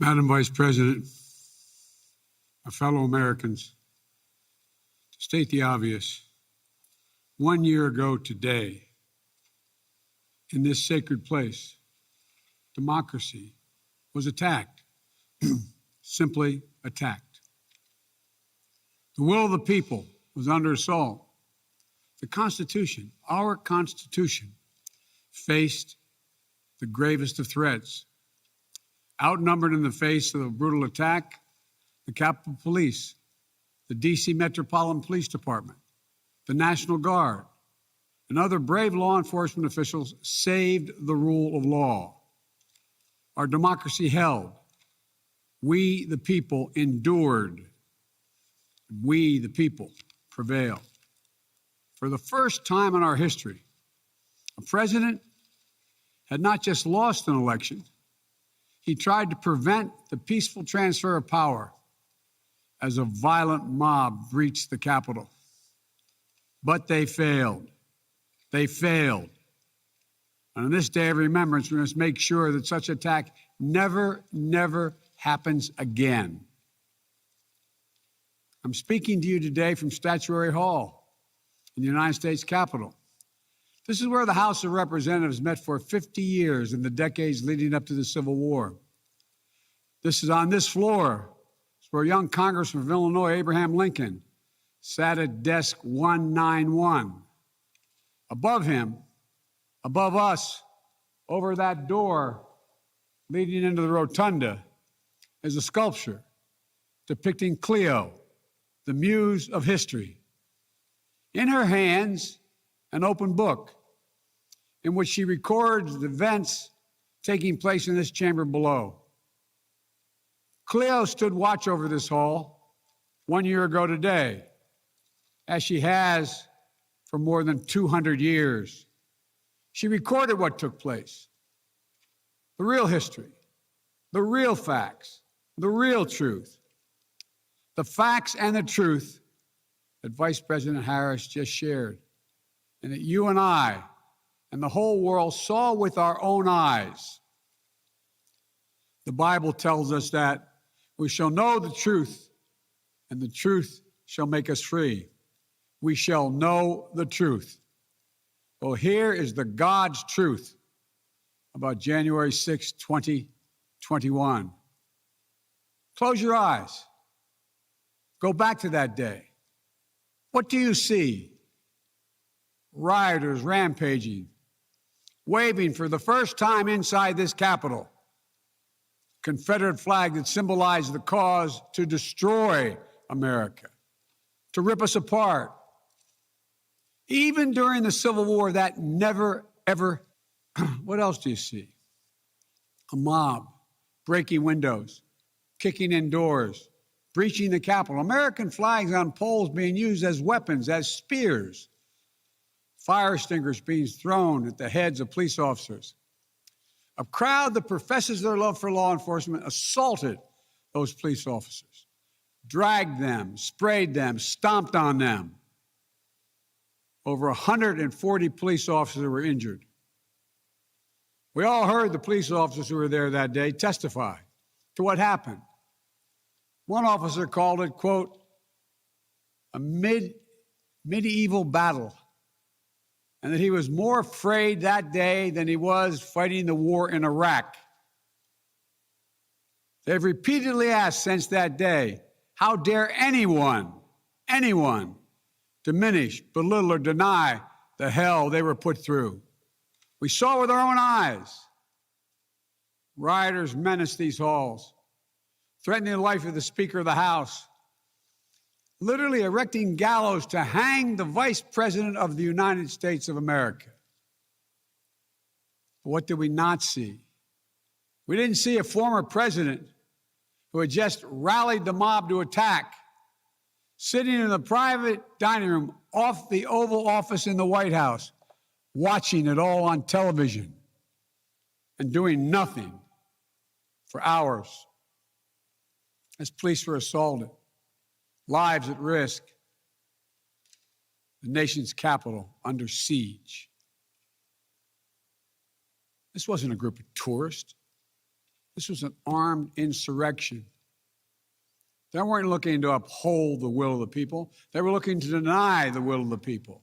Madam Vice President, my fellow Americans, to state the obvious, 1 year ago today, in this sacred place, democracy was attacked, simply attacked. The will of the people was under assault. The Constitution, our Constitution, faced the gravest of threats. Outnumbered in the face of a brutal attack, the Capitol Police, the D.C. Metropolitan Police Department, the National Guard, and other brave law enforcement officials saved the rule of law. Our democracy held. We, the people, endured. We, the people, prevailed. For the first time in our history, a president had not just lost an election, he tried to prevent the peaceful transfer of power as a violent mob breached the Capitol. But they failed. They failed. And on this day of remembrance, we must make sure that such attack never happens again. I'm speaking to you today from Statuary Hall in the United States Capitol. This is where the House of Representatives met for 50 years in the decades leading up to the Civil War. This is on this floor. It's where young Congressman from Illinois, Abraham Lincoln, sat at desk 191. Above him, above us, over that door leading into the rotunda, is a sculpture depicting Cleo, the muse of history. In her hands, an open book in which she records the events taking place in this chamber below. Cleo stood watch over this hall 1 year ago today, as she has for more than 200 years. She recorded what took place, the real history, the real facts, the real truth, the facts and the truth that Vice President Harris just shared, and that you and I and the whole world saw with our own eyes. The Bible tells us that we shall know the truth, and the truth shall make us free. We shall know the truth. Well, here is the God's truth about January 6, 2021. Close your eyes. Go back to that day. What do you see? Rioters rampaging, waving for the first time inside this Capitol Confederate flag that symbolized the cause to destroy America, to rip us apart. Even during the Civil War, that never, ever. What else do you see? A mob breaking windows, kicking in doors, breaching the Capitol. American flags on poles being used as weapons, as spears. Fire extinguishers being thrown at the heads of police officers. A crowd that professes their love for law enforcement assaulted those police officers, dragged them, sprayed them, stomped on them. Over 140 police officers were injured. We all heard the police officers who were there that day testify to what happened. One officer called it, quote, a medieval battle, and that he was more afraid that day than he was fighting the war in Iraq. They've repeatedly asked since that day, how dare anyone diminish, belittle, or deny the hell they were put through. We saw with our own eyes. Rioters menaced these halls, threatening the life of the Speaker of the House, literally erecting gallows to hang the Vice President of the United States of America. But what did we not see? We didn't see a former president who had just rallied the mob to attack, sitting in the private dining room off the Oval Office in the White House, watching it all on television and doing nothing for hours as police were assaulted, lives at risk, the nation's capital under siege. This wasn't a group of tourists. This was an armed insurrection. They weren't looking to uphold the will of the people. They were looking to deny the will of the people.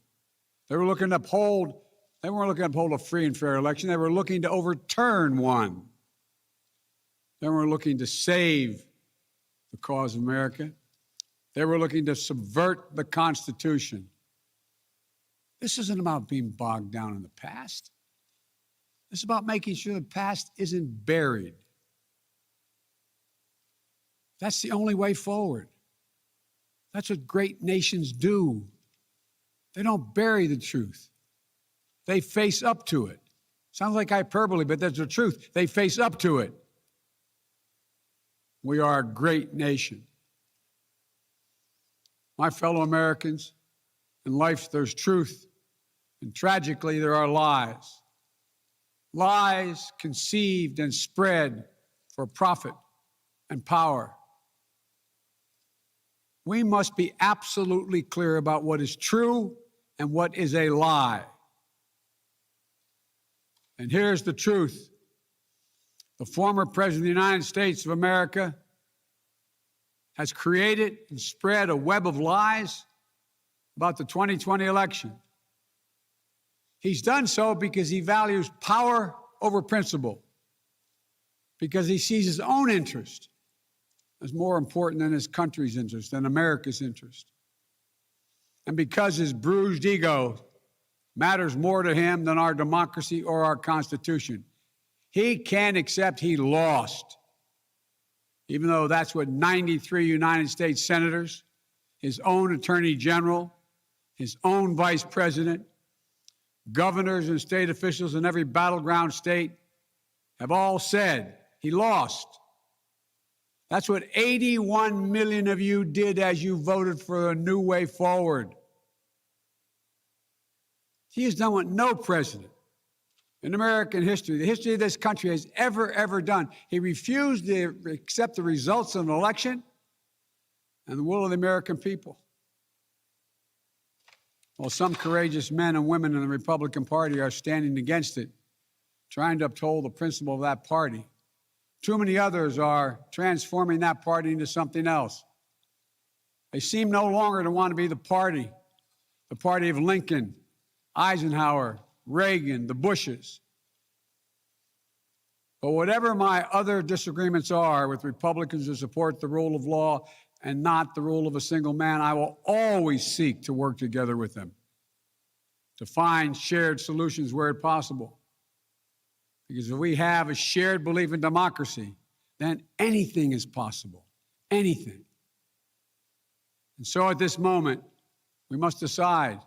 They weren't looking to uphold a free and fair election. They were looking to overturn one. They weren't looking to save the cause of America. They were looking to subvert the Constitution. This isn't about being bogged down in the past. This is about making sure the past isn't buried. That's the only way forward. That's what great nations do. They don't bury the truth. They face up to it. Sounds like hyperbole, but that's the truth. They face up to it. We are a great nation. My fellow Americans, in life there's truth, and tragically there are lies. Lies conceived and spread for profit and power. We must be absolutely clear about what is true and what is a lie. And here's the truth. The former President of the United States of America has created and spread a web of lies about the 2020 election. He's done so because he values power over principle, because he sees his own interest as more important than his country's interest, than America's interest, and because his bruised ego matters more to him than our democracy or our Constitution. He can't accept he lost, even though that's what 93 United States senators, his own attorney general, his own vice president, governors and state officials in every battleground state have all said he lost. That's what 81 million of you did as you voted for a new way forward. He has done what no president in American history, the history of this country, has ever done. He refused to accept the results of an election and the will of the American people. While some courageous men and women in the Republican Party are standing against it, trying to uphold the principle of that party, too many others are transforming that party into something else. They seem no longer to want to be the party of Lincoln, Eisenhower, Reagan, the Bushes. But whatever my other disagreements are with Republicans who support the rule of law and not the rule of a single man, I will always seek to work together with them to find shared solutions where possible. Because if we have a shared belief in democracy, then anything is possible. Anything. And so at this moment, we must decide,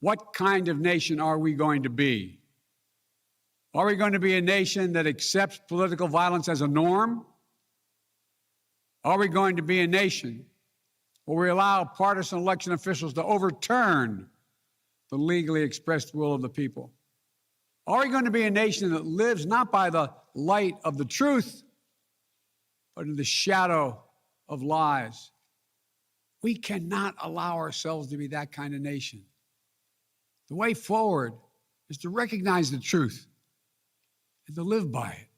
what kind of nation are we going to be? Are we going to be a nation that accepts political violence as a norm? Are we going to be a nation where we allow partisan election officials to overturn the legally expressed will of the people? Are we going to be a nation that lives not by the light of the truth, but in the shadow of lies? We cannot allow ourselves to be that kind of nation. The way forward is to recognize the truth and to live by it.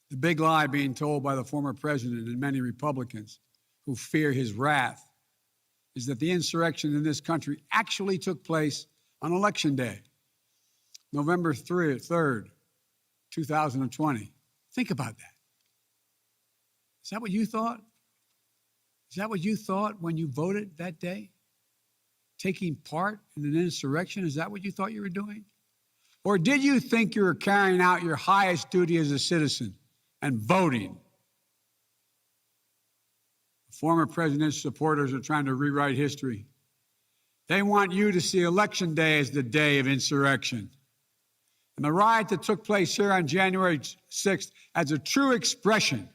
The big lie being told by the former president and many Republicans who fear his wrath is that the insurrection in this country actually took place on Election Day, November 3rd, 2020. Think about that. Is that what you thought? Is that what you thought when you voted that day? Taking part in an insurrection, is that what you thought you were doing? Or did you think you were carrying out your highest duty as a citizen and voting? The former president's supporters are trying to rewrite history. They want you to see Election Day as the day of insurrection. And the riot that took place here on January 6th as a true expression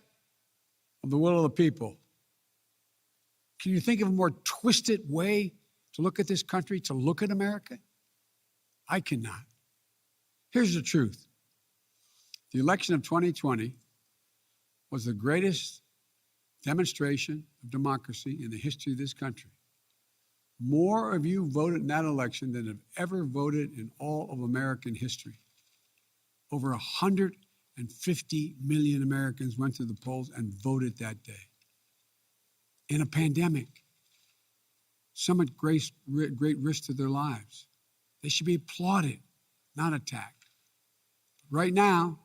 of the will of the people. Can you think of a more twisted way to look at this country, to look at America? I cannot. Here's the truth. The election of 2020 was the greatest demonstration of democracy in the history of this country. More of you voted in that election than have ever voted in all of American history. Over 150 million Americans went to the polls and voted that day. In a pandemic, some at great risk to their lives. They should be applauded, not attacked. Right now,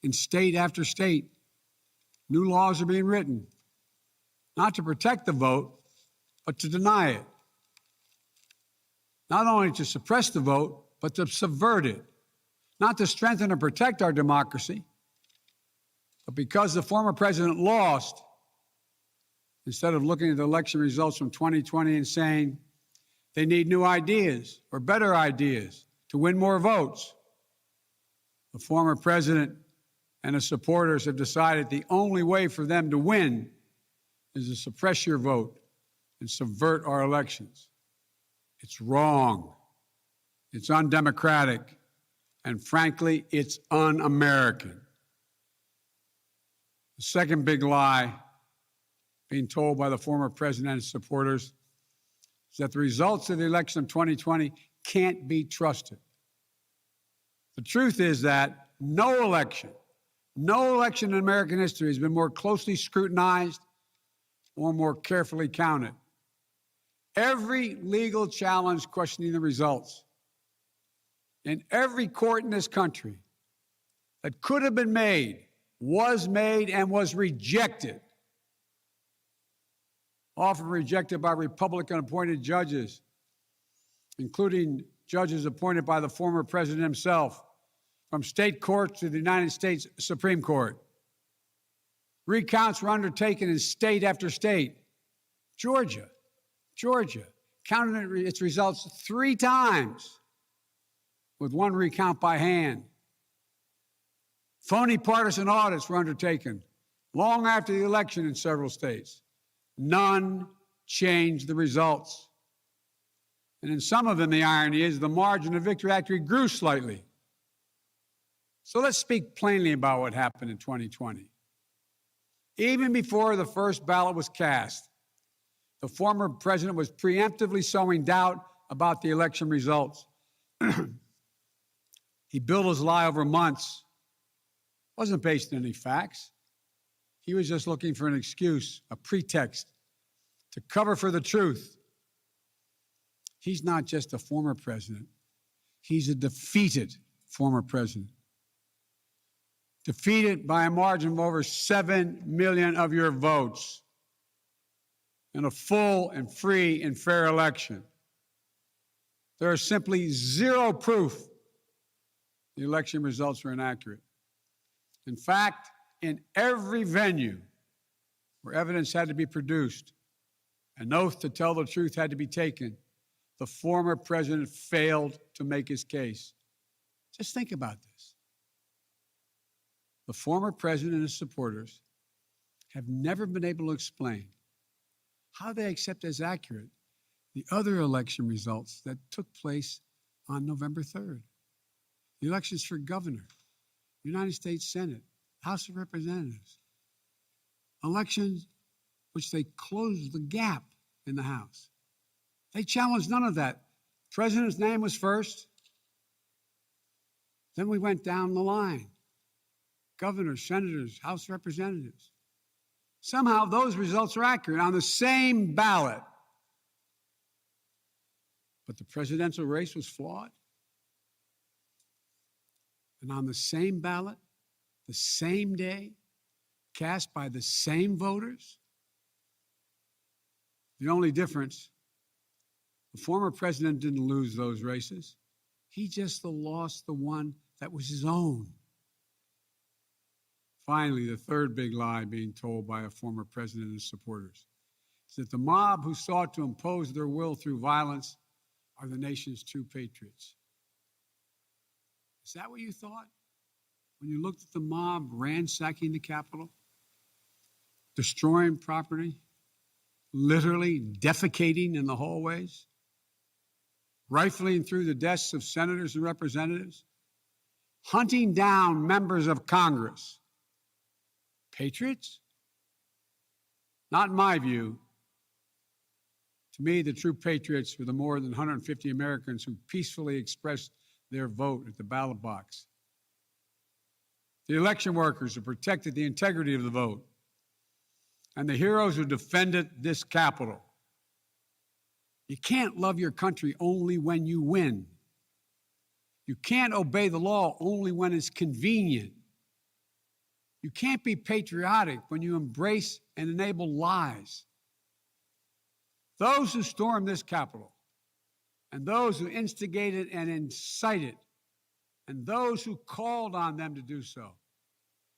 in state after state, new laws are being written, not to protect the vote, but to deny it. Not only to suppress the vote, but to subvert it. Not to strengthen or protect our democracy, but because the former president lost, instead of looking at the election results from 2020 and saying they need new ideas or better ideas to win more votes, the former president and his supporters have decided the only way for them to win is to suppress your vote and subvert our elections. It's wrong. It's undemocratic. And frankly, it's un-American. The second big lie being told by the former president and his supporters is that the results of the election of 2020 can't be trusted. The truth is that no election in American history has been more closely scrutinized or more carefully counted. Every legal challenge questioning the results in every court in this country that could have been made was made and was rejected, often rejected by Republican-appointed judges, including judges appointed by the former president himself, from state courts to the United States Supreme Court. Recounts were undertaken in state after state. Georgia counted its results 3 times, with 1 recount by hand. Phony partisan audits were undertaken long after the election in several states. None changed the results. And in some of them, the irony is the margin of victory actually grew slightly. So let's speak plainly about what happened in 2020. Even before the first ballot was cast, the former president was preemptively sowing doubt about the election results. He built his lie over months. It wasn't based on any facts. He was just looking for an excuse, a pretext, to cover for the truth. He's not just a former president. He's a defeated former president. Defeated by a margin of over 7 million of your votes in a full and free and fair election. There is simply zero proof the election results were inaccurate. In fact, in every venue where evidence had to be produced, an oath to tell the truth had to be taken, the former president failed to make his case. Just think about this. The former president and his supporters have never been able to explain how they accept as accurate the other election results that took place on November 3rd. The elections for governor, United States Senate, House of Representatives. Elections which they closed the gap in the House. They challenged none of that. President's name was first. Then we went down the line. Governors, senators, House of Representatives. Somehow those results are accurate on the same ballot. But the presidential race was flawed. And on the same ballot, the same day, cast by the same voters. The only difference, the former president didn't lose those races. He just lost the one that was his own. Finally, the third big lie being told by a former president and his supporters is that the mob who sought to impose their will through violence are the nation's true patriots. Is that what you thought when you looked at the mob ransacking the Capitol, destroying property, literally defecating in the hallways, rifling through the desks of senators and representatives, hunting down members of Congress? Patriots? Not in my view. To me, the true patriots were the more than 150 Americans who peacefully expressed their vote at the ballot box. the election workers who protected the integrity of the vote, and the heroes who defended this Capitol. You can't love your country only when you win. You can't obey the law only when it's convenient. You can't be patriotic when you embrace and enable lies. Those who stormed this Capitol, and those who instigated and incited, and those who called on them to do so,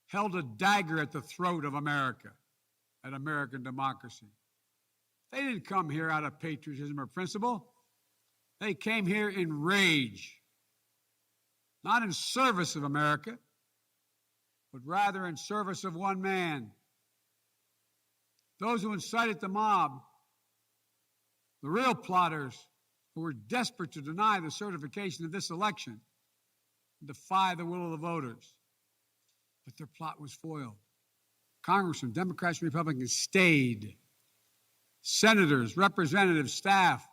held a dagger at the throat of America, at American democracy. They didn't come here out of patriotism or principle. They came here in rage, not in service of America, but rather in service of one man. Those who incited the mob, the real plotters who were desperate to deny the certification of this election, defy the will of the voters. But their plot was foiled. Congressmen, Democrats and Republicans stayed. Senators, representatives, staff,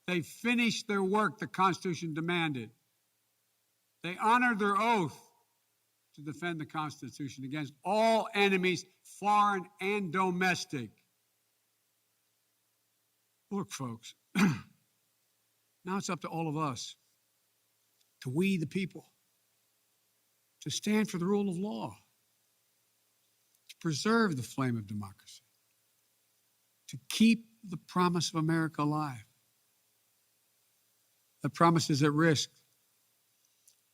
they finished their work the Constitution demanded. They honored their oath to defend the Constitution against all enemies, foreign and domestic. Look, folks, now it's up to all of us, to we the people, to stand for the rule of law, to preserve the flame of democracy, to keep the promise of America alive. The promise is at risk,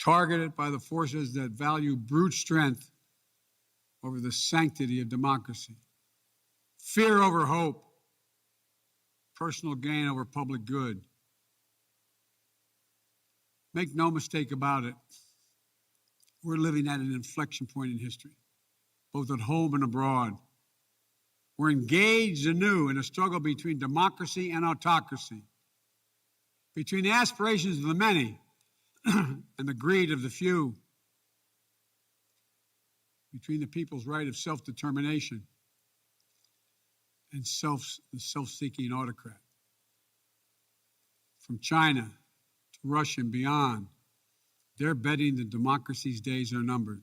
targeted by the forces that value brute strength over the sanctity of democracy, fear over hope, personal gain over public good. Make no mistake about it, we're living at an inflection point in history, both at home and abroad. We're engaged anew in a struggle between democracy and autocracy, between the aspirations of the many and the greed of the few, between the people's right of self-determination and the self-seeking autocrat. From China to Russia and beyond, they're betting that democracy's days are numbered.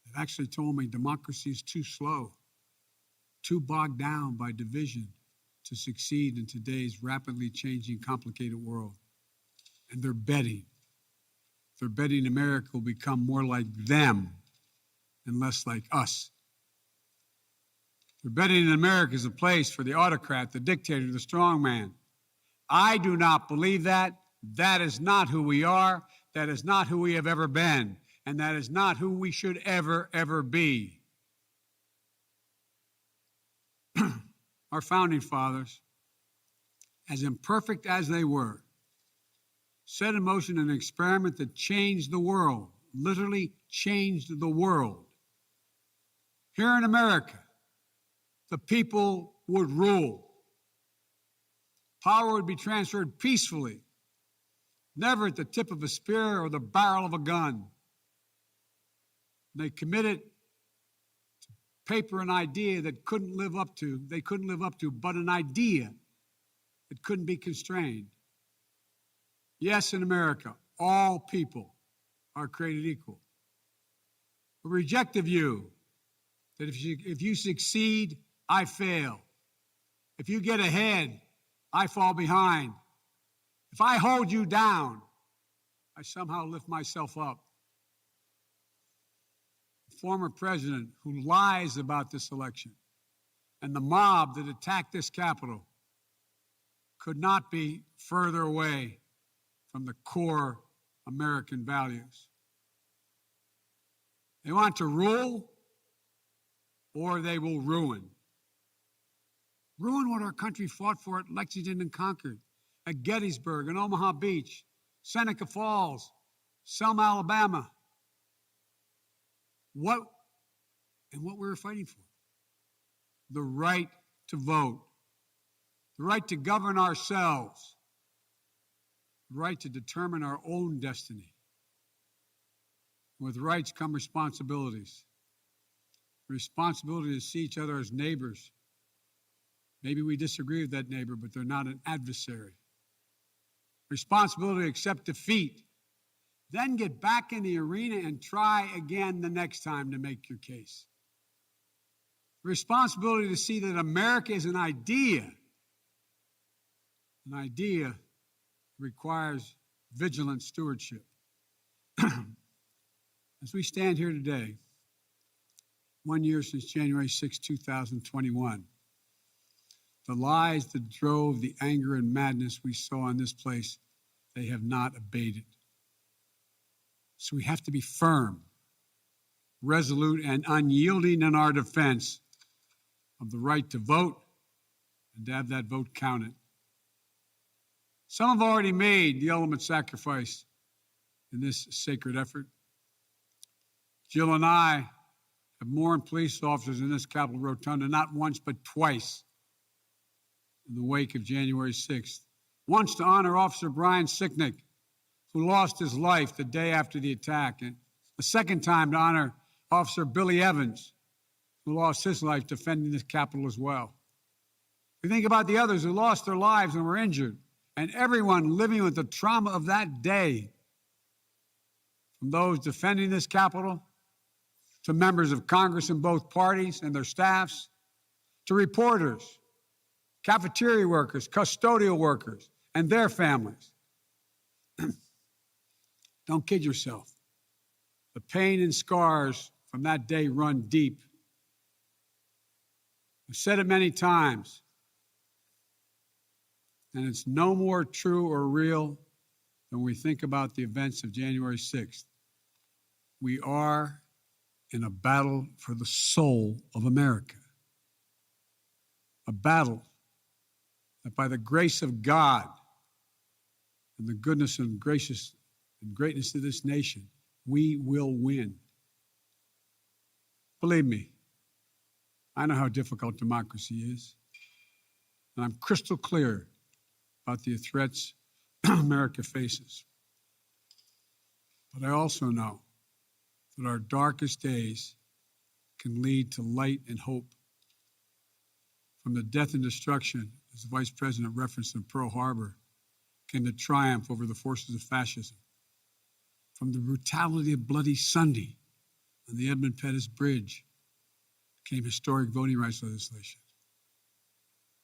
They've actually told me democracy is too slow, too bogged down by division to succeed in today's rapidly changing, complicated world. And they're betting America will become more like them and less like us. They're betting that America is a place for the autocrat, the dictator, the strongman. I do not believe that. That is not who we are. That is not who we have ever been. And that is not who we should ever, ever be. Our founding fathers, as imperfect as they were, set in motion an experiment that changed the world, literally changed the world. Here in America, the people would rule. Power would be transferred peacefully, never at the tip of a spear or the barrel of a gun. They committed to paper an idea that they couldn't live up to, but an idea that couldn't be constrained. Yes, in America, all people are created equal. We reject the view that if you succeed, I fail. If you get ahead, I fall behind. If I hold you down, I somehow lift myself up. The former president who lies about this election and the mob that attacked this Capitol could not be further away from the core American values. They want to rule, or they will ruin. Ruin what our country fought for at Lexington and Concord, at Gettysburg and Omaha Beach, Seneca Falls, Selma, Alabama. What we were fighting for? The right to vote, the right to govern ourselves, the right to determine our own destiny. With rights come responsibilities. Responsibility to see each other as neighbors. Maybe we disagree with that neighbor, but they're not an adversary. Responsibility to accept defeat Then get back in the arena and try again the next time to make your case. The responsibility to see that America is an idea. An idea requires vigilant stewardship. As we stand here today, 1 year since January 6, 2021, the lies that drove the anger and madness we saw in this place, they have not abated. So we have to be firm, resolute, and unyielding in our defense of the right to vote and to have that vote counted. Some have already made the ultimate sacrifice in this sacred effort. Jill and I have mourned police officers in this Capitol Rotunda not once but twice in the wake of January 6th. Once to honor Officer Brian Sicknick, who lost his life the day after the attack, and a second time to honor Officer Billy Evans, who lost his life defending this Capitol as well. We think about the others who lost their lives and were injured, and everyone living with the trauma of that day, from those defending this Capitol to members of Congress in both parties and their staffs, to reporters, cafeteria workers, custodial workers, and their families. Don't kid yourself. The pain and scars from that day run deep. I've said it many times, and it's no more true or real than we think about the events of January 6th. We are in a battle for the soul of America. A battle that by the grace of God and the goodness and gracious and greatness of this nation, we will win. Believe me, I know how difficult democracy is, and I'm crystal clear about the threats America faces. But I also know that our darkest days can lead to light and hope. From the death and destruction, as the Vice President referenced in Pearl Harbor, came the triumph over the forces of fascism. From the brutality of Bloody Sunday on the Edmund Pettus Bridge came historic voting rights legislation.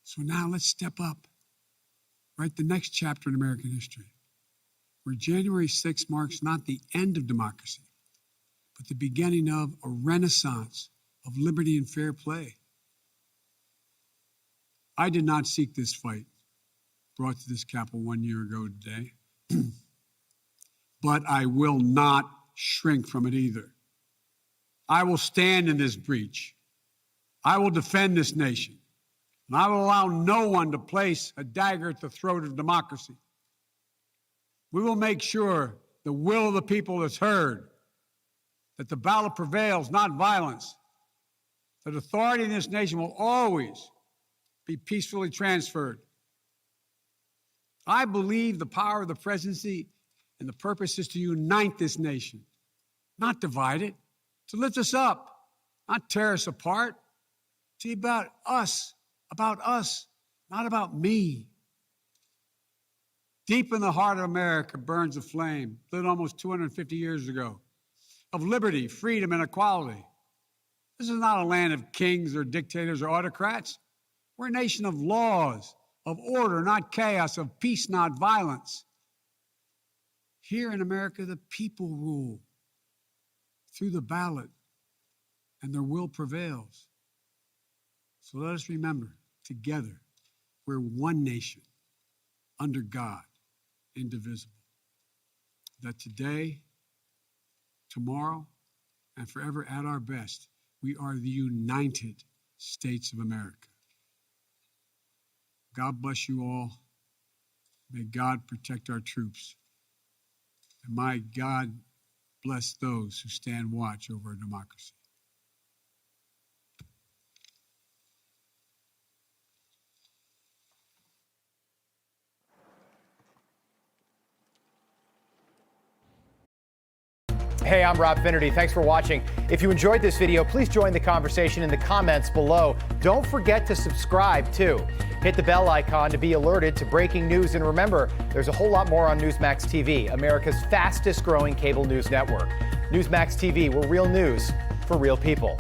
So now let's step up, write the next chapter in American history, where January 6th marks not the end of democracy, but the beginning of a renaissance of liberty and fair play. I did not seek this fight brought to this Capitol 1 year ago today, but I will not shrink from it either. I will stand in this breach. I will defend this nation, and I will allow no one to place a dagger at the throat of democracy. We will make sure the will of the people is heard, that the ballot prevails, not violence, that authority in this nation will always be peacefully transferred. I believe the power of the presidency and the purpose is to unite this nation, not divide it, to lift us up, not tear us apart. To be about us, not about me. Deep in the heart of America burns a flame, lit almost 250 years ago, of liberty, freedom, and equality. This is not a land of kings or dictators or autocrats. We're a nation of laws, of order, not chaos, of peace, not violence. Here in America, the people rule through the ballot, and their will prevails. So let us remember, together, we're one nation, under God, indivisible. That today, tomorrow, and forever at our best, we are the United States of America. God bless you all. May God protect our troops. And may God bless those who stand watch over our democracy. Hey, I'm Rob Finnerty. Thanks for watching. If you enjoyed this video, please join the conversation in the comments below. Don't forget to subscribe, too. Hit the bell icon to be alerted to breaking news. And remember, there's a whole lot more on Newsmax TV, America's fastest growing cable news network. Newsmax TV, we're real news for real people.